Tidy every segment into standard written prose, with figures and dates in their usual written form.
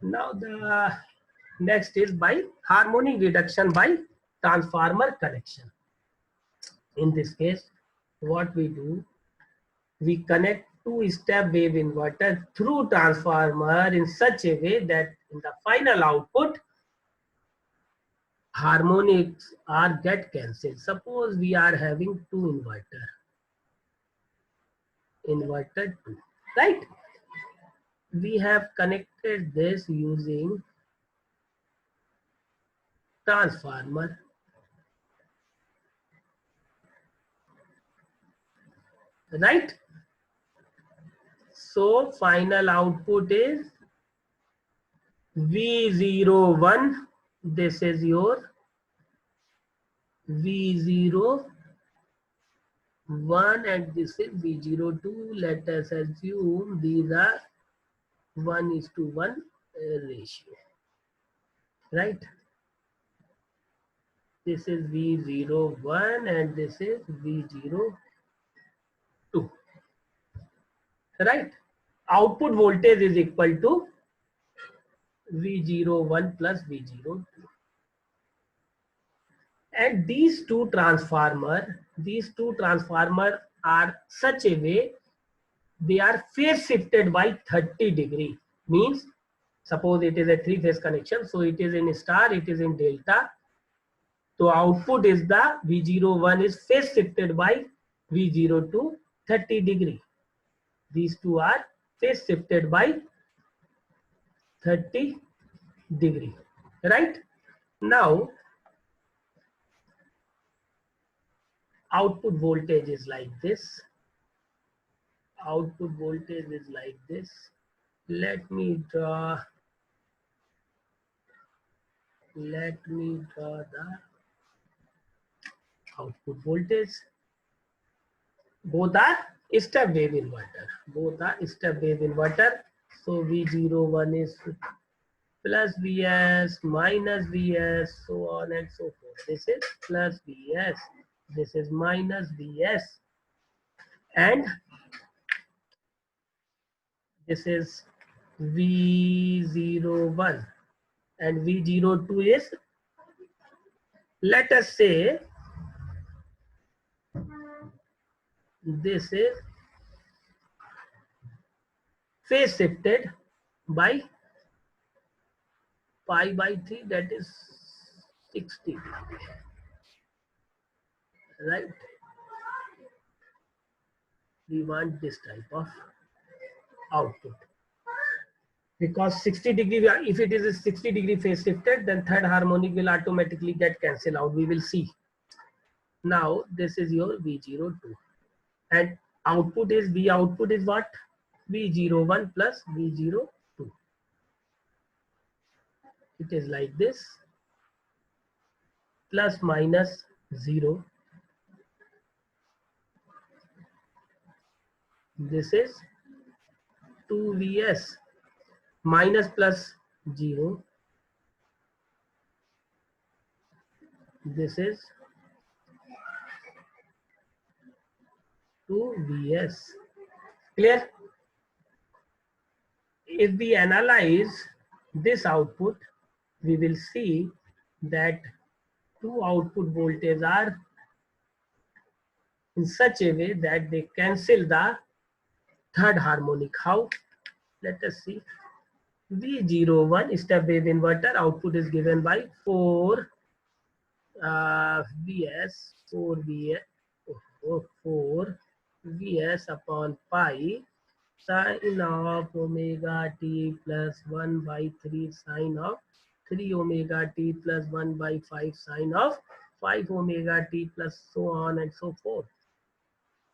Now the next is by harmonic reduction by transformer connection. In this case, what we do, we connect two-step wave inverter through transformer in such a way that in the final output, harmonics are get cancelled. Suppose we are having two inverter 2, right? We have connected this using transformer, right? So final output is V01. This is your V01 and this is V02. Let us assume these are 1:1 ratio, right? This is V01 and this is V02, right? Output voltage is equal to V01 plus V02. And these two transformer are such a way they are phase shifted by 30°. Means suppose it is a three-phase connection, so it is in star, it is in delta. So output is the V01 is phase shifted by V02 30°. These two are phase shifted by 30°, right? Now output voltage is like this. Output voltage is like this. Let me draw the output voltage. Both are step wave inverter. So V01 is plus Vs minus Vs, so on and so forth. This is plus Vs. This is minus Vs. And this is V01 and V02 is, let us say, this is phase shifted by pi by 3, that is 60, right? We want this type of output. Because 60°, if it is a 60° phase shifted, then third harmonic will automatically get cancelled out. We will see. Now this is your V02 and output is what? V01 plus V02. It is like this, plus minus 0. This is 2Vs minus plus 0. This is 2Vs. Clear? If we analyze this output, we will see that two output voltages are in such a way that they cancel the third harmonic. How? Let us see. V01 step wave inverter output is given by 4 Vs upon pi sine of omega t plus 1 by 3 sine of 3 omega t plus 1 by 5 sine of 5 omega t plus so on and so forth.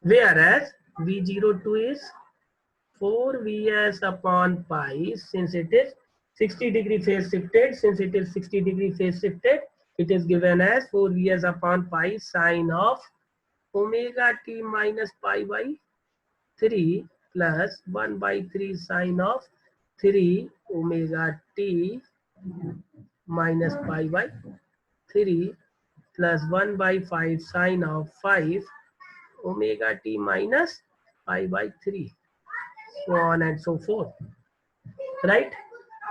Whereas V02 is 4 Vs upon pi, since it is 60° phase shifted, it is given as 4 Vs upon pi sine of omega t minus pi by 3 plus 1 by 3 sine of 3 omega t minus pi by 3 plus 1 by 5 sine of 5 omega t minus pi by 3, so on and so forth, right?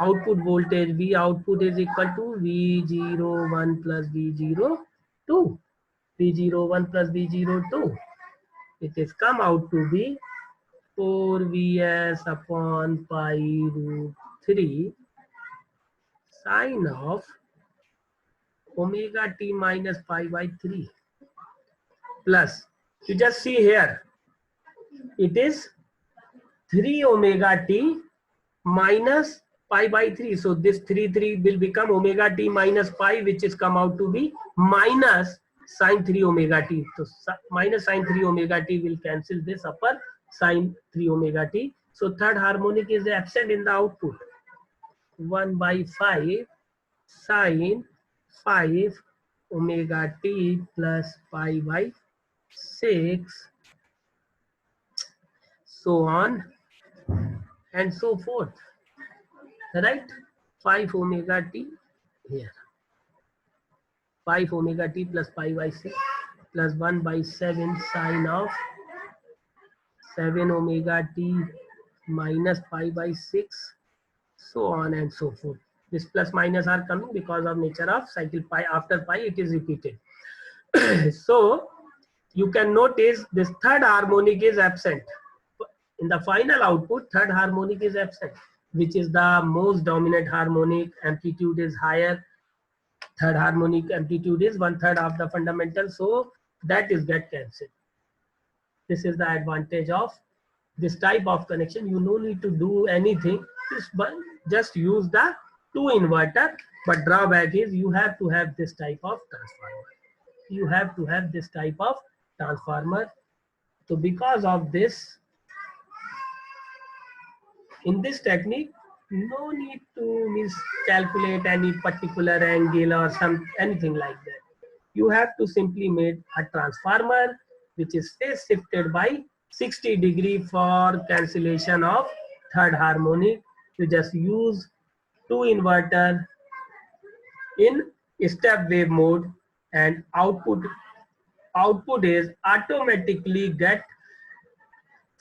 output voltage V output is equal to V01 plus V02. V01 plus V02. It is come out to be 4Vs upon pi root 3 sine of omega t minus pi by 3 plus, you just see here, it is 3 omega t minus pi by 3. So this 3 will become omega t minus pi, which is come out to be minus sine 3 omega t. So minus sine 3 omega t will cancel this upper sine 3 omega t. So third harmonic is absent in the output. 1 by 5 sine 5 omega t plus pi by 6, so on and so forth, right? 5 omega t here, 5 omega t plus pi by 6 plus 1 by 7 sine of 7 omega t minus pi by 6, so on and so forth. This plus minus are coming because of nature of cycle pi. After pi it is repeated. So you can notice this third harmonic is absent. In the final output, third harmonic is absent, which is the most dominant harmonic. Amplitude is higher. Third harmonic amplitude is 1/3 of the fundamental, so that is get cancelled. This is the advantage of this type of connection. You no need to do anything, just use the 2 inverter, but drawback is you have to have this type of transformer. You have to have this type of transformer. So because of this, in this technique, no need to miscalculate any particular angle or anything like that. You have to simply make a transformer which is phase shifted by 60° for cancellation of third harmonic. You just use 2 inverter in step wave mode, and output is automatically get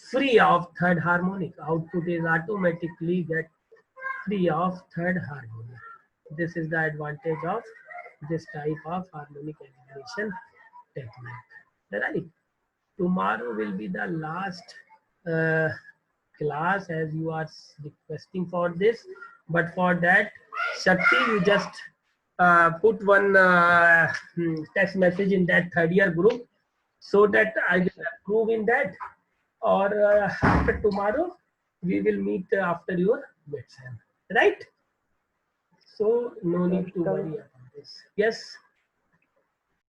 free of third harmonic. Output is automatically get free of third harmonic. This is the advantage of this type of harmonic elimination technique. Right? Tomorrow will be the last class, as you are requesting for this. But for that, Shakti, you just put one text message in that third year group so that I will approve in that. Or after tomorrow, we will meet after your midterm, right? So no need to worry about this. Yes.